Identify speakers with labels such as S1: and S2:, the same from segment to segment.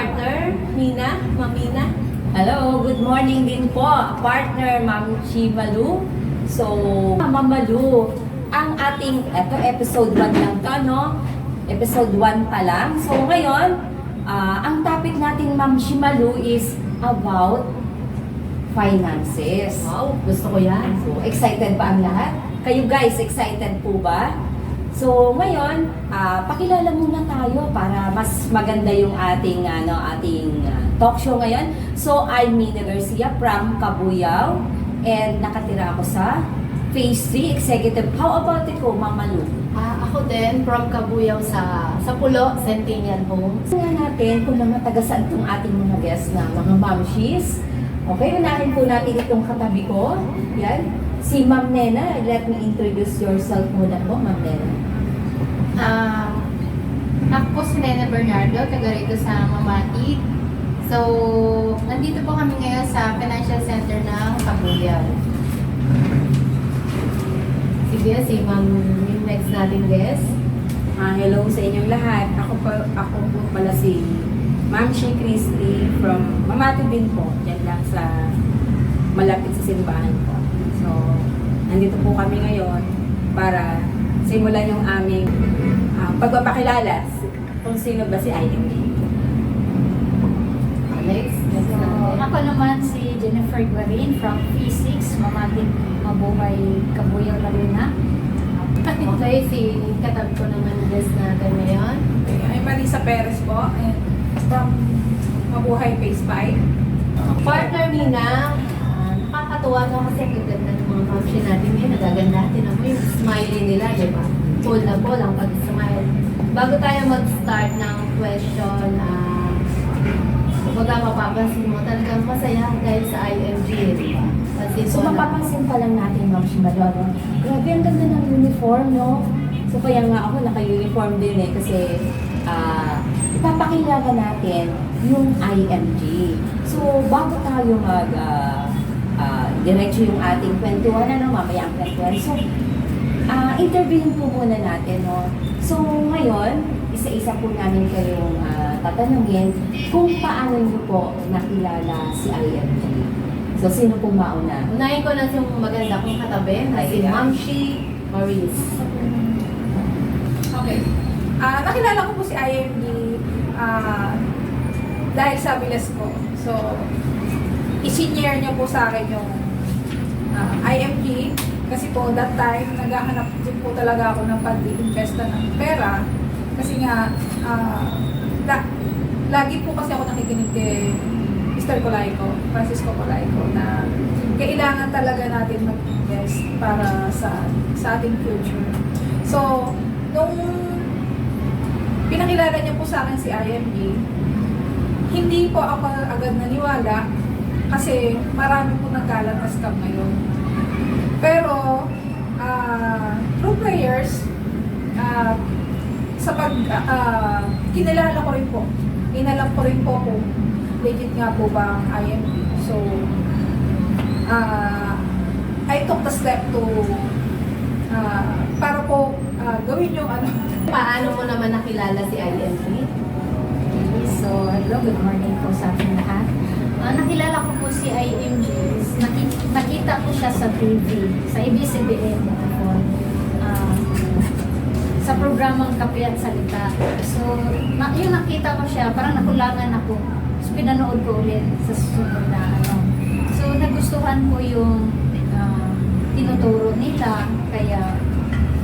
S1: partner, Mina, Mamina.
S2: Hello, good morning din po, partner Ma'am Chimalu. So, Ma'am Malu, ang ating, episode 1 lang to, no? Episode 1 pa lang. So, ngayon, ang topic natin, Ma'am Chimalu, is about finances.
S1: Wow, gusto ko yan.
S2: So, excited ba ang lahat? Kayo guys, excited po ba? So, ngayon, pakilala muna tayo para mas maganda yung ating talk show ngayon. So, I'm Mina Garcia from Cabuyao and nakatira ako sa Phase 3 Executive. How about ikaw, Ma'am Malu?
S1: Ako din, from Cabuyao sa Pulo, Centennial Homes.
S2: Tingnan natin kung mga taga-saan itong ating mga guests na mga mamshis. Okay, unahin po natin itong katabi ko. Yan. Si Ma'am Nena, let me introduce yourself muna po, Ma'am Nena.
S3: Ako si Nena Bernardo, taga rito sa Mamati. So, nandito po kami ngayon sa Financial Center ng Cabuyao.
S1: Sige, si Ma'am, yung next natin guest.
S4: Hello sa inyong lahat. Ako po pala si Ma'am Shea Christy from Mamati din po. Yan lang sa malapit sa simbahan po. So, nandito po kami ngayon para simulan yung aming pagpapakilala kung sino ba si IMG.
S1: Next
S3: So,
S1: natin.
S3: ako naman si Jennifer Guarin from P6, Mamati, Mabuhay, Cabuyao, Laguna.
S1: Okay, si katabi ko naman guest natin ngayon.
S5: I'm Marisa Perez po, and from Mabuhay Phase 5.
S1: Partner Mina, nakakatuwa no kasi ang ganda ng mga mamshi natin ngayon. Nagaganda natin ako yung smiley nila, di ba? Full na full ang pag-smile. Bago tayo mag-start ng question, kumbaga mapapansin mo, talagang masaya dahil sa IMG, di ba? Kasi
S2: So, mapapansin pa lang natin, Ma'am Chimalu, no? Grabe, ang ganda ng uniform, no? So, kaya nga ako naka-uniform din eh, kasi ipapakilala natin yung IMG. So, bago tayo diretso yung ating kwentuhan, mamaya ang kwentuhan. So, interviewin po muna natin, no? So, ngayon, isa-isa po namin kayong tatanungin kung paano niyo po nakilala si IMG. So, sino pong mauna?
S1: Unahin ko na yung maganda kong katabi, na si
S2: Ayan.
S1: Ma'am Shea Maris.
S5: Okay. Nakilala ko po si IMG dahil sa bilas ko. So, i-senior niya po sa akin yung IMG kasi po that time naghahanap din po talaga ako ng pag-investa ng pera kasi nga lagi po kasi ako nakikinig kay Mr. Colaico, Francisco Colaico, na kailangan talaga natin mag-invest para sa ating future. So, nung pinakilala niya po sa akin si IMG, hindi po ako agad naniwala kasi marami po nagkalat na scam ngayon. Pero, through prayers, kinilala ko rin po. Inalam ko rin po kung legit nga po ba ang IMG. So, I took the step to para po gawin yung ano.
S1: Paano mo naman nakilala si IMG?
S3: So, hello, good morning po sa ating lahat. Nakilala ko po si IMG. Nakita ko siya sa TV, sa ABS-CBN before. Sa programang Kape at Salita. So, yung nakita ko siya, parang nakulangan ako. So, pinanood ko ulit sa susunod na ano. So, nagustuhan ko yung tinuturo nila. Kaya,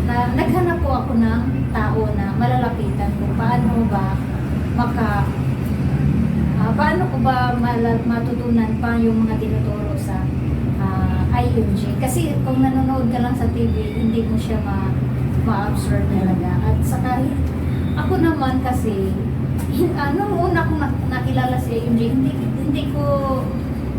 S3: naghanap po ako ng tao na malalapitan kung paano ba paano ko ba matutunan pa yung mga tinuturo sa IMG. Kasi kung nanonood ka lang sa TV, hindi mo siya ma-absorb talaga. At saka, ako naman kasi, nung una kong nakilala si IMG,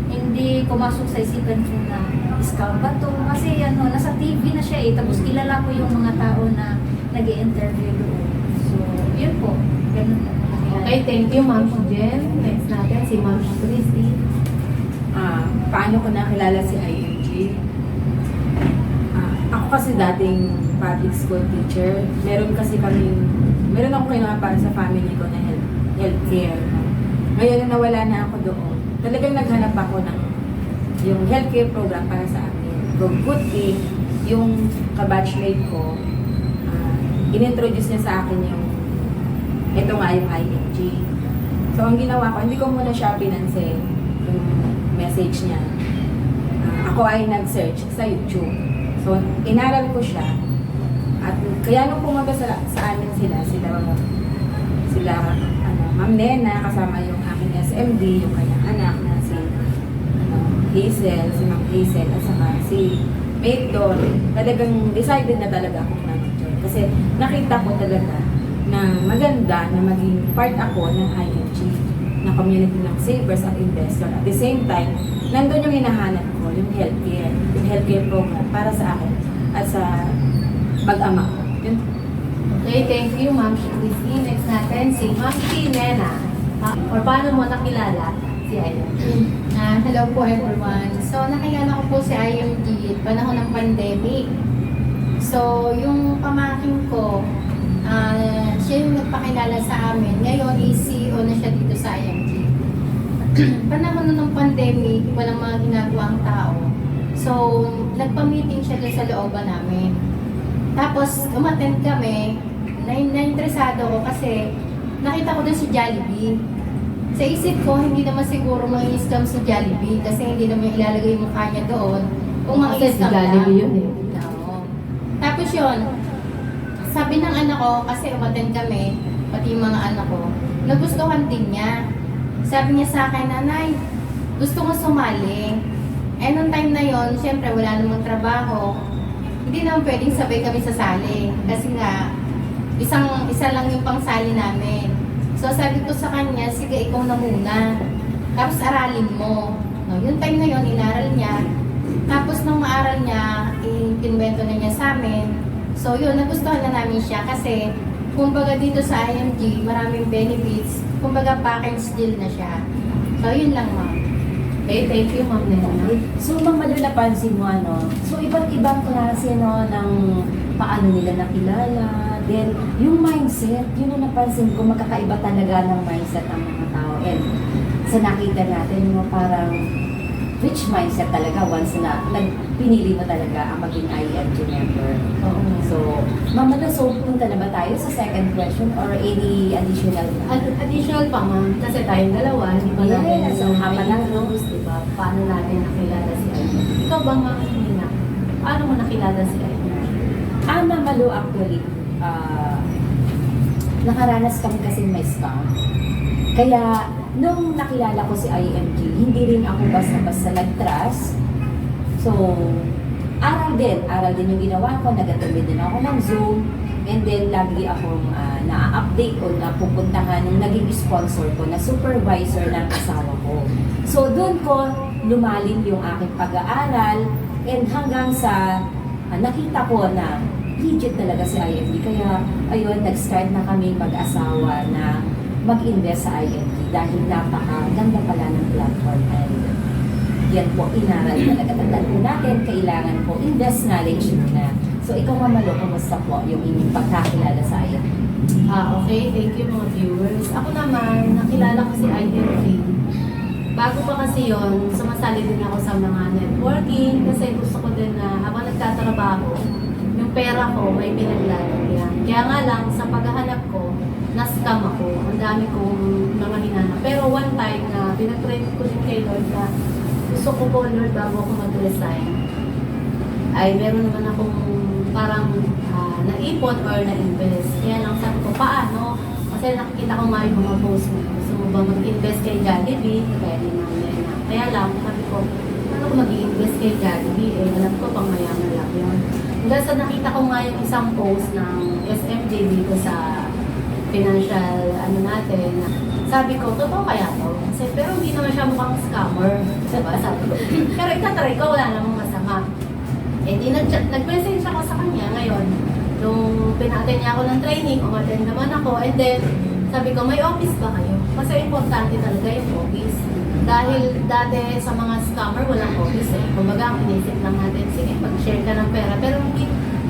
S3: hindi pumasok sa isipan ko na scam ba to? Kasi nasa TV na siya eh. Tapos kilala ko yung mga tao na nag-i-interview doon. So, yun po. Ganun po.
S1: Okay, thank you Ma'am Jen. Next natin si Ma'am Christy.
S4: Paano ko nakilala si IMG? Ako kasi dating public school teacher. Meron ako kinuha para sa family ko na healthcare. Ngayon na nawala na ako doon, talagang naghanap ako ng yung healthcare program para sa akin. Good thing, yung kabatchmate ko, inintroduce niya sa akin yung ito nga yung IMG. So, ang ginawa ko, hindi ko muna siya pinansin yung message niya. Ako ay nag-search sa YouTube. So, inaral ko siya. At kaya nung pumunta sa amin sila Ma'am Nena, kasama yung aking SMD, yung kanyang anak na si Hazel, si Ma'am Hazel, at saka si Mate Dory. Talagang decided na talaga ako mag-join. Kasi nakita ko talaga na maganda na maging part ako ng IMG, na community ng savers at investor. At the same time, nandun yung hinahanap ko, yung healthcare program para sa akin at sa mag-ama ko. Yun.
S1: Okay, thank you, Ma'am Christine. Next natin, si Ma'am Nena. Or paano mo nakilala si IMG?
S3: Hello po everyone. So, nakilala ko po si IMG panahon ng pandemic. So, yung pamangkin ko, siya yung nagpakilala sa amin. Ngayon, CEO na siya dito sa IMG. Panahon ng pandemic, walang mga ginagawang tao. So, nagpa-meeting siya doon sa looban namin. Tapos, umattend kami. Na-interesado ko kasi nakita ko doon si Jollibee. Sa isip ko, hindi naman siguro mag-i-scam sa Jollibee kasi hindi naman ilalagay yung mukha niya doon. Kung
S1: Kasi si
S3: mag-i-scam lang.
S1: Jollibee yun eh.
S3: Oo. Tapos yun, sabi ng anak ko, kasi umattend kami, pati yung mga anak ko, nagustuhan din niya. Sabi niya sa akin, nanay, gusto ko sumali. Eh, nung time na yon, syempre wala namang trabaho. Hindi naman pwedeng sabay kami sasali. Kasi nga, isa lang yung pangsali namin. So, sabi ko sa kanya, sige, ikaw na muna. Tapos, aralin mo. No, yung time na yon, inaral niya. Tapos, nung maaral niya, ikinwento na niya sa amin. So, yun, nagustuhan na namin siya kasi, kumbaga dito sa IMG, maraming benefits. Kumbaga, package deal na siya. So, yun lang, ma'am.
S1: Okay, thank you, Ma'am Nena.
S2: So, Ma'am Malu, napansin mo, so iba't ibang klase, ng paano nila nakilala. Then, yung mindset, yun ang napansin ko, magkakaiba talaga ng mindset ng mga tao. And sa nakita natin, parang rich mindset talaga once na pinili mo talaga ang maging IMG member.
S1: Oo.
S2: So, Ma'am Malu, so punta na ba tayo sa second question or any additional?
S1: Additional pa, Ma'am, kasi tayong dalawa, hindi pa natin
S2: Yes, ang haba lang, no?
S1: diba? Paano natin nakilala si IMG? Ikaw ba, Ma'am Nena? Paano mo nakilala si IMG?
S2: Ma'am Malu, actually, nakaranas kami kasi may scam. Kaya, nung nakilala ko si IMG, hindi rin ako basta-basta nag-trust. So, aral din yung ginawa ko, nag-attend din ako ng Zoom, and then lagi akong na-update o napupuntahan ng naging sponsor ko na supervisor ng asawa ko. So, doon ko lumalim yung aking pag-aaral, and hanggang sa nakita ko na legit talaga si IMG. Kaya, ayun, nag-start na kami mag-asawa na mag-invest sa IMG dahil napakaganda pala ng platform. And yan po, inaral talaga. Tandaan po natin, kailangan po invest knowledge muna. So, ikaw, Ma'am Malu, kumusta po yung inyong pagkakilala sa IMG?
S1: Okay, thank you mga viewers. Ako naman, nakilala ko si IMG. Bago pa kasi yon, sumasali din ako sa mga networking kasi gusto ko din na habang nagtatrabaho, yung pera ko may pinaglalagyan. Kaya nga lang, sa paghahanap ko, na-scam ako. Ang dami kong mga hinanap. Pero one time na pinag-pray ko din kay Lord na gusto ko po, Lord, bago ako mag-resign, ay meron naman akong parang naipon or na-invest. Kaya lang sabi ko, paano? Kasi nakikita ko nga yung mga post mo. Gusto mo ba mag-invest kay Jollibee? Kaya di Ma'am Nena. Kaya lang, sabi ko, ano ko mag-invest kay Jollibee? Eh, alam ko, pang mayaman lang yun. Hanggang sa nakita ko nga yung isang post ng SMJ dito sa financial natin. Sabi ko, totoo kaya to? Kasi, pero hindi naman siya mukhang scammer. Diba? Sabi ko, pero itatry ko, wala namang masama. Eh, di nag-message ako sa kanya ngayon. Nung pinaten niya ako ng training, umattend naman ako. And then, sabi ko, may office ba kayo? Kasi importante talaga yung office. Dahil dati sa mga scammer, walang office eh. Kumbaga, ang inisip lang natin, sige, mag-share ka ng pera. Pero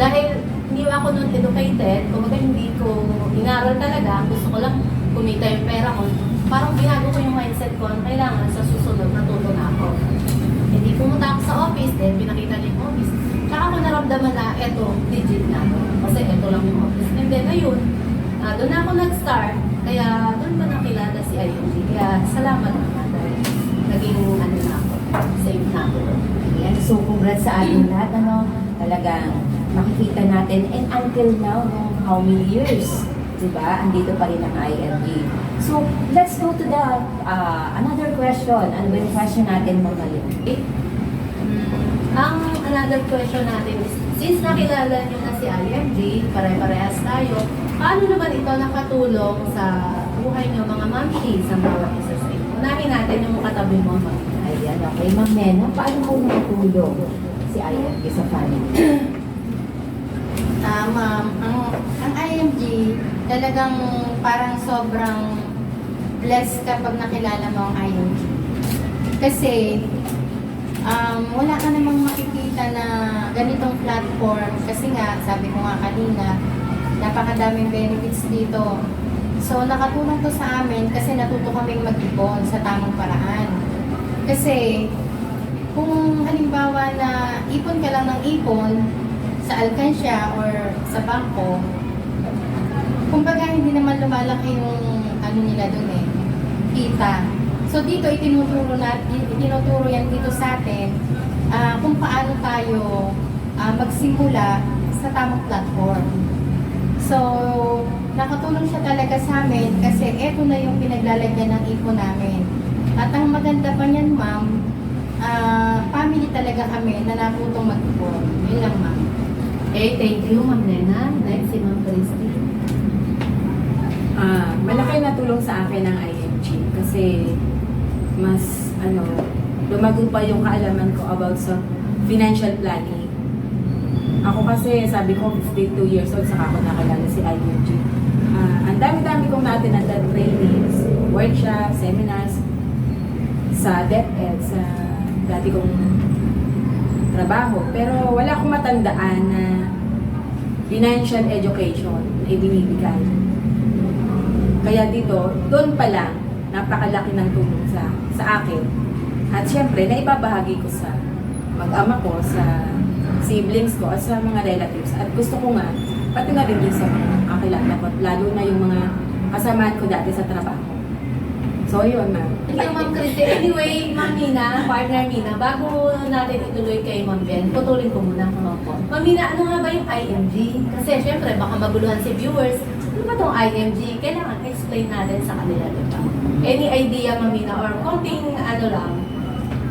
S1: dahil hindi ako nun educated, kumbaga hindi ko inaral talaga, gusto ko lang kumita yung pera ko. parang binago ko yung mindset ko, kailangan sa susunod natuto na ako. Hindi pumunta ako sa office, then pinakita niya yung office. Tsaka ako naramdaman na eto, legit na ako. Kasi eto lang yung office. And then ayun, doon ako nag-start, kaya doon ko nakilala si IMG. Kaya salamat naman dahil naging ano na ako, safe na ako doon.
S2: Ayan, so congrats sa ating lahat, ano, talagang makikita natin, and until now, no, how many years, diba, andito pa rin ang IMG. So, let's go to the, another question. Ano ba yung question natin, Ma'am Malu?
S1: Ang another question natin is, since nakilala niyo na si IMG, pare-parehas tayo, paano naman ito nakatulong sa buhay niyo mga mamshi sa bawat isa sa inyo? Unahin natin yung katabi mo, Ma'am.
S2: Ayan, okay. Ma'am Nena, paano po nakatulong si IMG sa family?
S6: Ma'am, ang IMG talagang parang sobrang blessed kapag nakilala mo ang IMG. Kasi wala ka namang makikita na ganitong platform kasi nga, sabi ko nga kanina, napakadaming benefits dito. So, nakatulong to sa amin kasi natuto kaming mag-ipon sa tamang paraan. Kasi, kung halimbawa na ipon ka lang ng ipon sa alkansya or sa bangko, kumbaga hindi naman lumalaki yung ano nila dun kita. So dito itinuturo yan dito sa atin kung paano tayo magsimula sa tamang platform. So nakatulong siya talaga sa amin kasi eto na yung pinaglalagyan ng ipon namin. At ang maganda pa niyan, ma'am, family talaga kami na natutong mag-ipon. Yun lang, ma'am.
S1: Okay, thank you, Ma'am Nena. Next, si Ma'am Christy.
S4: Malaki na tulong sa akin ang IMG kasi mas lumago pa yung kaalaman ko about sa financial planning. Ako kasi, sabi ko, 52 years old, saka ako nakilala si IMG. Ang dami-dami kong na-attend trainings, workshops, seminars, sa DepEd, sa dati kong trabaho. Pero wala akong matandaan na financial education na ibinibigay. Kaya dito, doon pa lang, napakalaki ng tulong sa akin. At syempre, naibabahagi ko sa mag-ama ko, sa siblings ko, at sa mga relatives. At gusto ko nga, pati na rin din sa mga kakilala ko, lalo na yung mga kasamahan ko dati sa trabaho. So, yun, ma'am.
S1: Thank you, Ma'am Christy. Anyway, Ma'am Mina, partner Mina, bago natin ituloy kay Ma'am Ben, putulin ko muna. Ma'am Mina, ano nga ba yung IMG? Kasi syempre, baka maguluhan si viewers. Ano ba itong IMG? Kailangan explain natin sa kanila, diba? Any idea, Ma'am Mina, or konting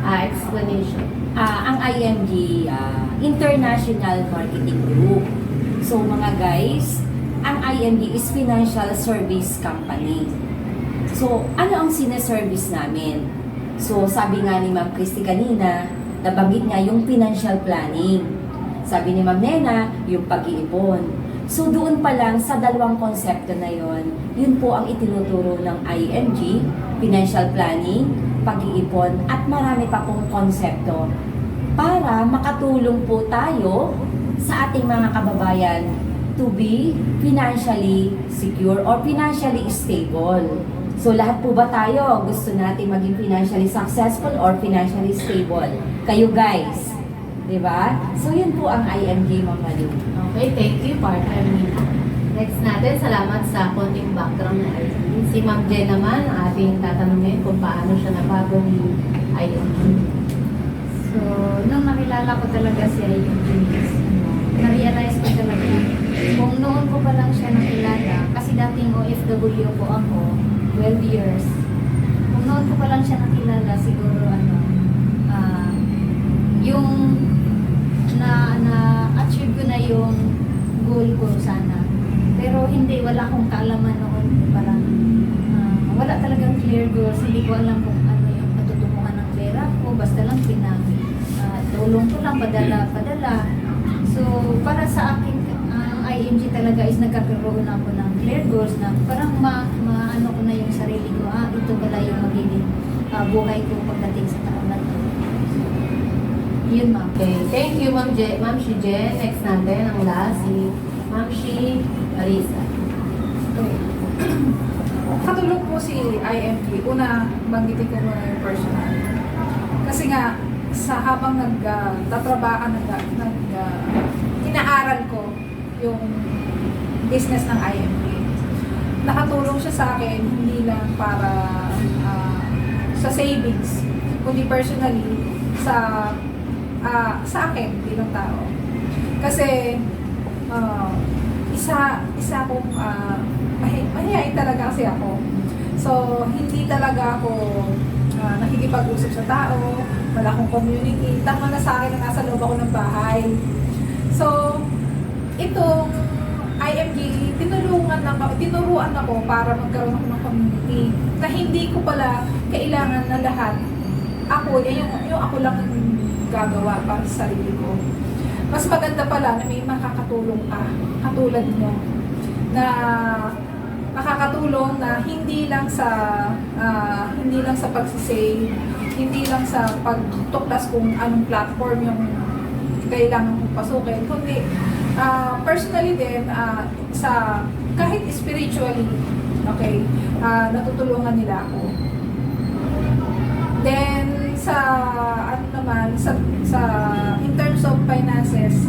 S1: explanation?
S2: Ang IMG, International Marketing Group. So mga guys, ang IMG is Financial Service Company. So, ano ang sineservice namin? So, sabi nga ni Ma'am Christy kanina, nabanggit niya yung financial planning. Sabi ni Ma'am Nena, yung pag-iipon. So, doon pa lang sa dalawang konsepto na yon, yun po ang itinuturo ng IMG, financial planning, pag-iipon, at marami pa pong konsepto para makatulong po tayo sa ating mga kababayan to be financially secure or financially stable. So, lahat po ba tayo gusto natin maging financially successful or financially stable? Kayo guys, di ba? So, yun po ang IMG, Ma'am Malu.
S1: Okay, thank you, partner Mina. Next natin, salamat sa konting background na IMG. Si Ma'am Jen naman, ating tatanungin kung paano siya nabago ni IMG.
S3: So, nung nakilala ko talaga si IMG, na-realize ko talaga kung noon ko pa lang siya nakilala, kasi dating OFW po ako, 12 years. Kung noon ko pa lang siya nakilala, siguro yung na-achieve ko na yung goal ko sana. Pero hindi, wala akong kaalaman noon. Parang wala talagang clear goals. Hindi ko alam kung ano yung patutunguhan ng pera ko. Basta lang tulong ko lang, padala. So, para sa akin, IMG talaga is nagkakaroon ako ng clear goals na parang maano ko na yung sarili ko, ito pala yung magiging buhay ko pagdating sa taon na ito. Yun, ma'am.
S1: Okay, thank you, Ma'am Shi Jen. Next natin, ang last, si Ma'am Shi Marisa.
S5: katulong po si IMG. Una, banggitin ko muna yung personal. Kasi nga, sa habang nagtatrabaho, inaaral ko yung business ng IMG. Nakatulong siya sa akin, hindi lang para sa savings, kundi personally sa akin bilang tao. Kasi isa akong mahihain talaga kasi ako. So, hindi talaga ako nakikipag-usap sa tao, wala akong community. Tama na sa akin na nasa loob ako ng bahay. So, itong IMG, tinuruan ako para magkaroon ako ng community na hindi ko pala kailangan na lahat yung ako lang ang gagawa para sa sarili ko. Mas maganda pala na may makakatulong ka, katulad mo, na nakakatulong na hindi lang sa pagsisave, hindi lang sa pagtuklas kung anong platform yung kailangan kong pasukin, kundi personally din, sa kahit spiritually, okay, natutulungan nila ako. Then, in terms of finances,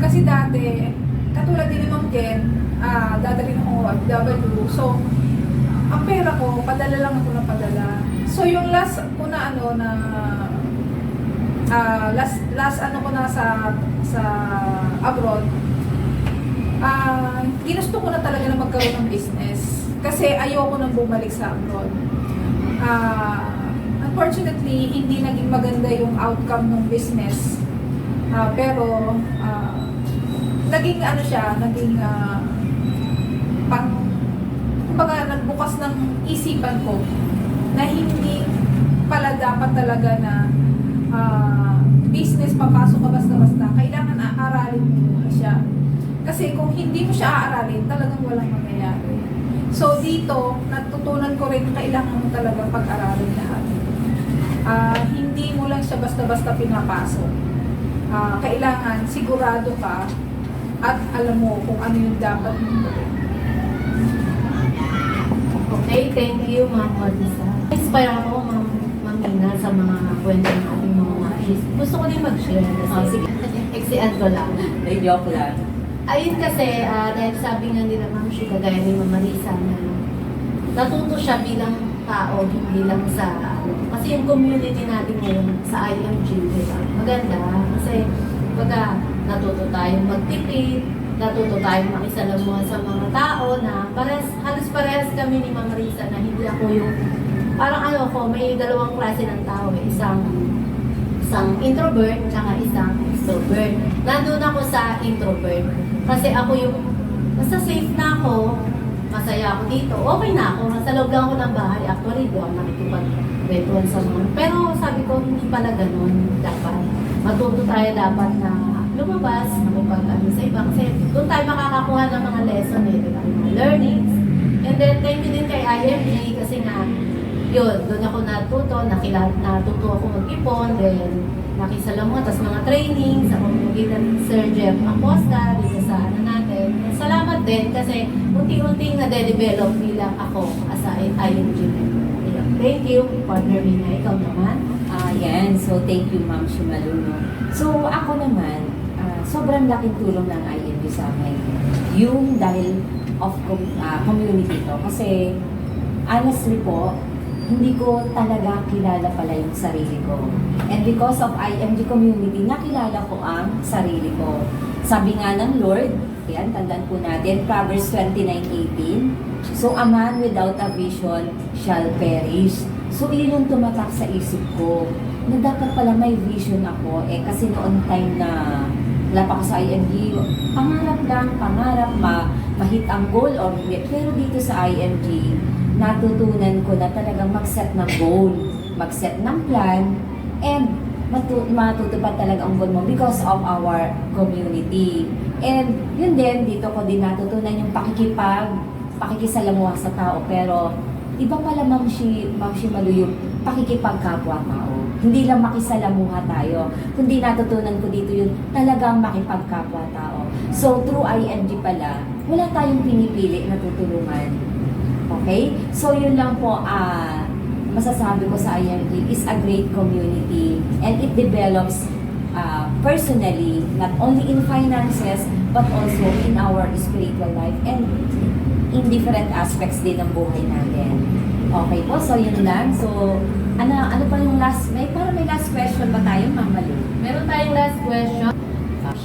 S5: kasi dati, katulad din ni Ma'am Jen, dadalhin ako OFW, so, ang pera ko, padala lang ako ng padala. So, yung last ko na sa abroad, ginusto ko na talaga na magkaroon ng business kasi ayoko nang bumalik sa abroad. Unfortunately, hindi naging maganda yung outcome ng business, pero naging kumbaga nagbukas ng isipan ko na hindi pala dapat talaga na business papasok ka basta-basta, kailangan aaralin mo muna siya. Kasi kung hindi mo siya aaralin, talagang walang mangyayari. So dito, natutunan ko rin na kailangan mo talagang pag-aralin lahat. Hindi mo lang siya basta-basta pinapasok. Kailangan sigurado ka at alam mo kung ano yung dapat mo gawin.
S1: Okay, thank you, Ma'am Marisa. Inspire ako, Ma'am Mina, sa mga kwento ng ating mga machis. Gusto ko din mag-share kasi exian ko lang.
S2: Ay, joke lang.
S1: Ayun kasi, dahil sabi nga nila Ma'am Shi, kagaya ni Ma'am Marisa, na natuto siya bilang tao, hindi lang sa kasi yung community natin ngayon sa IMG, diba? Maganda kasi baga natuto tayong magtipid, natuto tayong makisalamuha sa mga tao na halos parehas kami ni Ma'am Marisa na hindi ako yung parang may dalawang klase ng tao, isang introvert tsaka isang extrovert. Nandun ako sa introvert kasi ako yung basta safe na ako, masaya ako dito, okay na ako, nasa loob lang ako ng bahay, actually doon nakikipag-kwentuhan sa mga, pero sabi ko hindi pala ganun dapat. Matuto tayo dapat na lumabas, makipag-ano sa iba kasi doon tayo makakakuha ng mga lesson diba? Mga learnings. And then thank you din kay IMG kasi nga yun, doon ako natuto ako mag-ipon, then nakisalamuha, tapos mga training sa pamamagitan ni Sir Jeff Acosta dito sa natin. Salamat din kasi unti-unting na-develop bilang ako as a IMG member. Thank you, Partner Mina. Ikaw naman.
S2: Yan. So, thank you, Ma'am Shimaluno. So, ako naman, sobrang laking tulong ng IMG sa akin. Yung dahil of community to. Kasi, honestly po, hindi ko talaga kilala pala yung sarili ko. And because of IMG community, nakilala ko ang sarili ko. Sabi nga ng Lord, yan, tandaan po natin, Proverbs 29:18, so a man without a vision shall perish. So yun yung tumatak sa isip ko, na dapat pala may vision ako. Kasi noon time na wala pa ako sa IMG, pangarap, mahit ang goal or hindi. Pero dito sa IMG, natutunan ko na talagang mag-set ng goal, mag-set ng plan, and matutupad talaga ang goal mo because of our community. And yun din, dito ko din natutunan yung pakikisalamuha sa tao. Pero iba pala Ma'am Shimalu yung pakikipagkapwa-tao. Hindi lang makisalamuha tayo, kundi natutunan ko dito yung talagang makipagkapwa-tao. So through IMG pala, wala tayong pinipili na tutulungan. Okay? So yun lang po, masasabi ko sa IMG is a great community and it develops personally, not only in finances, but also in our spiritual life and in different aspects din ng buhay natin. Okay po, so yun lang. So, ano pa yung last, may last question ba tayo, Ma'am Malu?
S1: Meron tayong last question.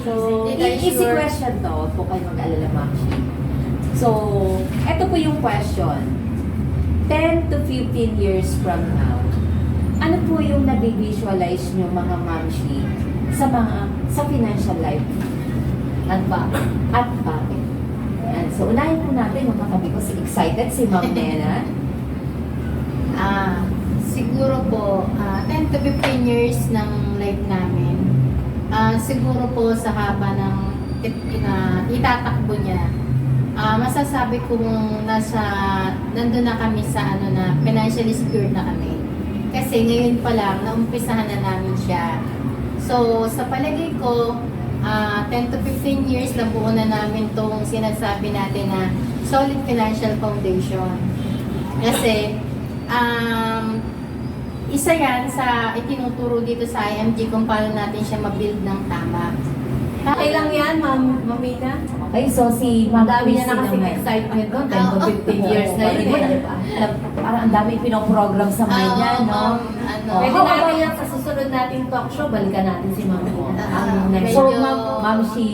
S1: So,
S2: Easy question to, huwag po kayo mag-alala, Ma'am Shi. So, eto po yung question. 10 to 15 years from now, ano po yung nabivisualize nyo mga Ma'am Shi sa financial life?
S1: At bakit?
S2: At bakit? Ayan. So, unahin po natin yung katabi ko, excited si Ma'am Nena.
S6: Siguro po, 10 to 15 years ng life namin. Siguro po sa haba ng itatakbo niya, masasabi kong nandun na kami sa financially secure na kami. Kasi ngayon pa lang, naumpisahan na namin siya. So, sa palagay ko, 10 to 15 years na buo na namin tong sinasabi natin na solid financial foundation. Kasi, isa yan sa itinuturo dito sa IMG kung paano natin siya mabuild ng tama.
S1: Okay lang yan, Mamina.
S2: Okay, so si Ma'am
S1: Ang dami niya na
S2: Christy
S1: kasi
S2: naman.
S1: excitement doon. 10 to 15 years na yun.
S2: Di ba? Parang ang dami pinoprogram sa mind niya, no?
S1: Pwede natin yan sa susunod nating talk show, balikan natin si Ma'am. Ang next.
S2: So,
S6: Medyo-
S2: Ma'am si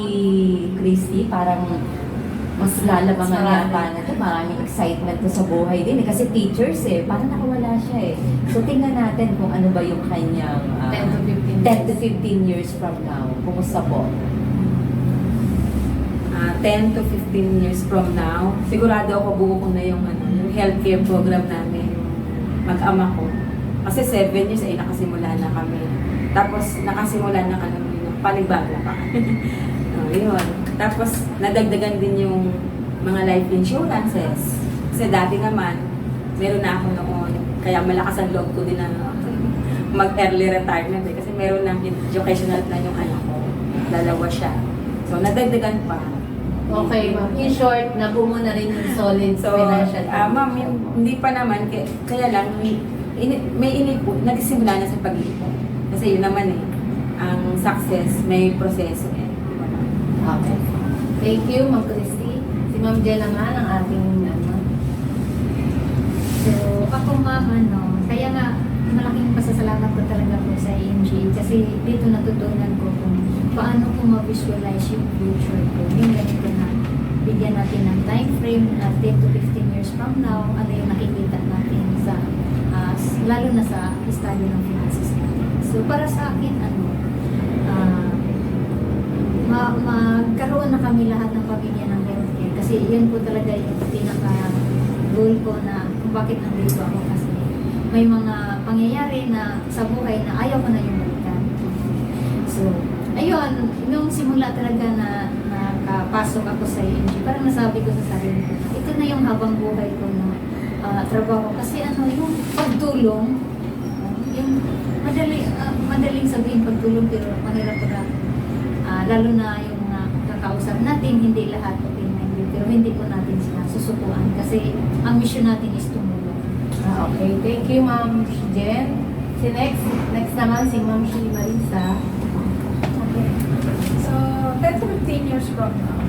S2: Christy, parang mas lalabangan
S1: Mas
S2: yata na ito. Maraming excitement to sa buhay din. Kasi teachers parang nakawala siya So, tingnan natin kung ano ba yung kanyang
S1: 10 to 15
S2: 10 to 15 years from now. Kumusta po?
S4: 10 to 15 years from now, sigurado ako buo ko na yung healthcare program namin, mag-ama ko. Kasi 7 years ay nakasimula na kami. Tapos nakasimula na kami ng panibago pa. Yun. Tapos nadagdagan din yung mga life insurances. Kasi dati naman, meron na ako noon. Kaya malakas ang loob ko din na mag-early retirement kasi meron ng educational plan yung anak ko. Dalawa siya. So nadagdagan pa.
S1: Okay, ma'am. In short, nabuo mo na rin yung solid
S4: So,
S1: financial
S4: ma'am, hindi pa naman, kaya lang, may inipon, nagsimula na sa pag-ipon. Kasi yun naman ang success, may proseso
S1: Okay. Thank you, Ma'am Christy. Si Ma'am Jen naman ang ating
S3: So, ako ma'am, kaya nga, malaking pasasalamat ko talaga po sa IMG kasi dito natutunan ko kung paano ko ma-visualize yung future ko. Yung ganito na bigyan natin ng time frame na 10 to 15 years from now, ano yung nakikita natin sa, lalo na sa study ng finances natin. So, para sa akin, magkaroon na kami lahat ng pamilya ng healthcare kasi yun po talaga yung pinaka-goal ko na kung bakit nandito ako kasi may mga pangyayari na sa buhay na ayaw ko na yung balikan. So, ayun, nung simula talaga na nakapasok ako sa IMG, parang nasabi ko sa sarili ko, ito na yung habang buhay ko na trabaho. Kasi yung pagtulong, yung madaling sabihin pagtulong pero mahirap na lalo na yung mga kakausap natin, hindi lahat open-minded, pero hindi po natin sila susukuan kasi ang mission natin is tumulong.
S1: Okay, thank you, Ma'am Jen. Si next naman si Ma'am Shi Marisa.
S5: Okay. So, 10 to 15 years from now,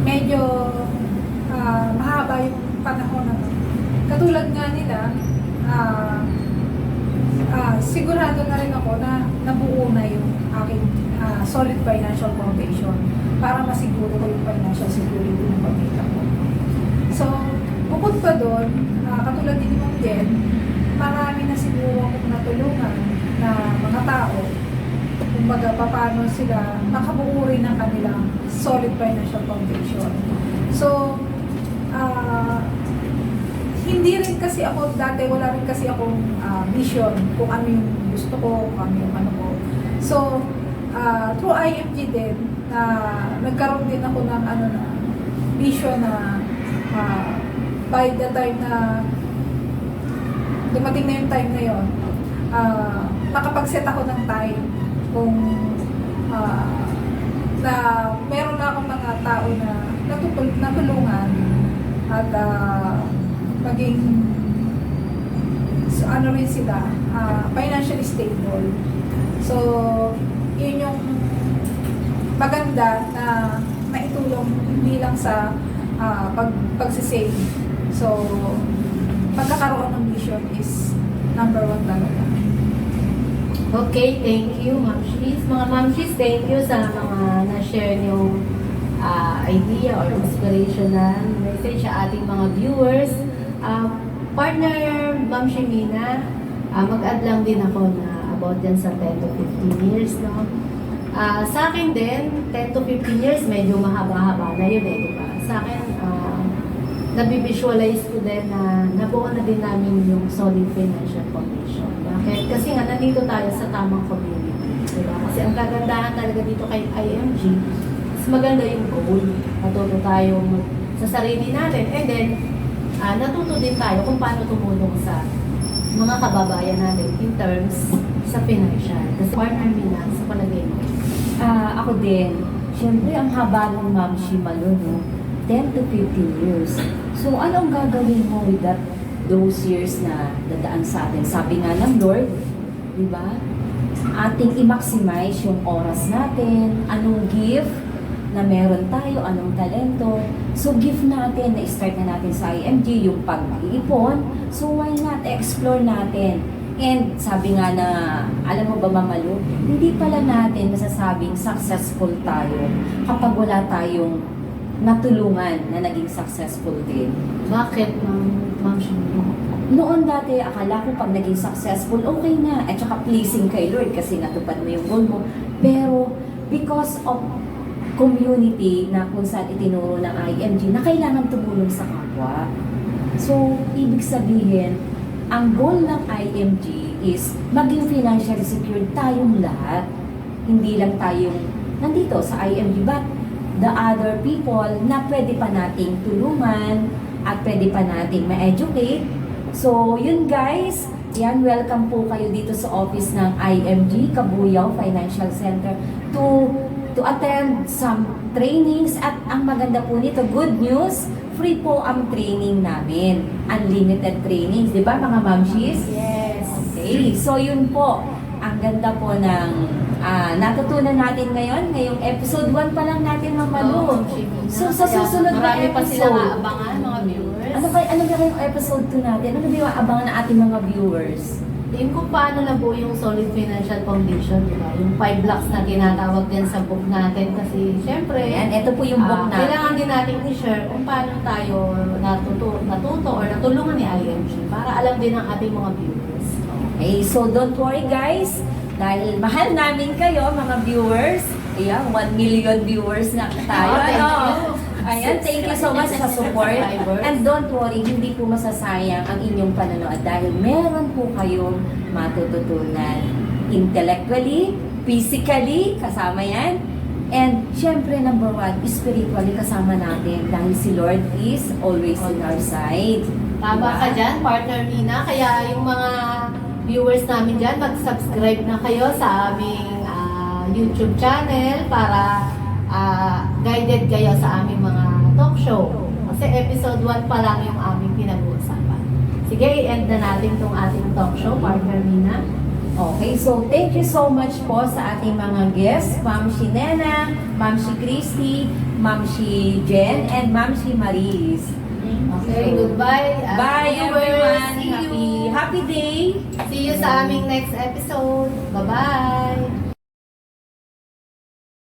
S5: medyo mahaba yung panahon na to. Katulad nga nila, sigurado na rin ako na nabuo na yung aking solid financial foundation para masiguro ko yung financial security ng pamilya ko. So, bukod pa doon, katulad din ni Ma'am Jen, marami na siguro akong natulungan na mga tao kumbaga paano sila makabuo rin ng kanilang solid financial foundation. So, hindi rin kasi ako, dati wala rin kasi akong vision kung ano yung gusto ko, kung ano yung ano ko. So, through IMG din, nagkaroon din ako ng vision na by the time na dumating na yung time na yon, nakapag-set ako ng time kung na meron na akong mga tao na natulungan at maging so, ano rin sila, financially stable. So, yun yung maganda na maitulong hindi lang sa pagsisave. So, pagkakaroon ng vision is number 1 talaga.
S1: Okay, thank you, Ma'am Shiz. Mga Ma'am Shiz, thank you sa mga na-share niyong idea or inspirational message sa ating mga viewers. Partner Ma'am Shimina, mag-add lang din ako na about dyan sa 10 to 15 years, no? Sa akin din, 10 to 15 years, medyo mahaba-haba na yun di ba? Sa akin, nabivisualize ko din na nabuo na din namin yung solid financial foundation. Bakit? Kasi nga, nandito tayo sa tamang community. Diba? Kasi ang kagandahan talaga dito kay IMG, mas maganda yung goal. Natuto tayo sa sarili natin. And then, natuto din tayo kung paano tumulong sa mga kababayan natin in terms sa financial. Kasi partner Mina, sa palagay mo.
S2: Ako din, syempre ang haba ng Ma'am Shimalo, no? 10 to 15 years. So, anong gagawin mo with those years na dadaan sa atin? Sabi nga ng Lord, di ba? Ating i-maximize yung oras natin, anong gift na meron tayo, anong talento. So, gift natin, na-start na natin sa IMG, yung pag-iipon. So, why not? Explore natin. And sabi nga na, alam mo ba Mamalu, hindi pala natin masasabing successful tayo kapag wala tayong natulungan na naging successful din.
S1: Bakit, Ma'am Shimina?
S2: Noon dati, akala ko pag naging successful, okay na. At saka pleasing kay Lord kasi natupad mo yung goal mo. Pero because of community na kung saan itinuro ng IMG na kailangan tumulong sa kapwa. So, ibig sabihin, ang goal ng IMG is maging financially secured tayong lahat. Hindi lang tayong nandito sa IMG, but the other people na pwede pa nating tulungan at pwede pa nating ma-educate. So, yun guys, yan, welcome po kayo dito sa office ng IMG, Cabuyao Financial Center to attend some trainings at ang maganda po nito, good news, free po ang training namin. Unlimited trainings, di ba mga mamshis?
S1: Yes.
S2: Okay, so yun po, ang ganda po ng natutunan natin ngayon, ngayong episode 1 pa lang natin Mamalu.
S1: Oo, Shimina.
S2: So sa susunod na
S1: Marami pa silang
S2: episode,
S1: aabangan, mga viewers.
S2: ano ba yung episode 2 natin? Ano ba yung abangan ng ating mga viewers?
S1: Yung kung paano nabuo yung solid financial foundation, di ba? Yung 5 blocks na tinatawag din sa book natin kasi syempre,
S2: Ayan, ito po yung book natin.
S1: kailangan din natin i-share kung paano tayo natuto or natulungan ni IMG para alam din ng ating mga viewers.
S2: Okay, so don't worry guys, dahil mahal namin kayo mga viewers. Ayan, 1 million viewers na tayo.
S1: Thank you.
S2: Ayan, thank you so much sa support. And don't worry, hindi po masasayang ang inyong panonood dahil meron po kayong matututunan intellectually, physically, kasama yan. And syempre, number 1, spiritually kasama natin dahil si Lord is always in our side.
S1: Tama ka dyan, partner Mina. Kaya yung mga viewers namin dyan, mag-subscribe na kayo sa aming YouTube channel para guided kayo sa aming mga talk show. Kasi episode 1 pa lang yung aming pinag-uusapan. Sige, i-end na natin itong ating talk show, partner Mina.
S2: Okay, so thank you so much po sa ating mga guests, Ma'am si Nena, Ma'am si Christy, Ma'am si Jen, and Ma'am si Maris.
S1: Okay, goodbye.
S2: Bye everyone!
S1: See you.
S2: Happy day!
S1: See you sa aming next episode. Bye-bye!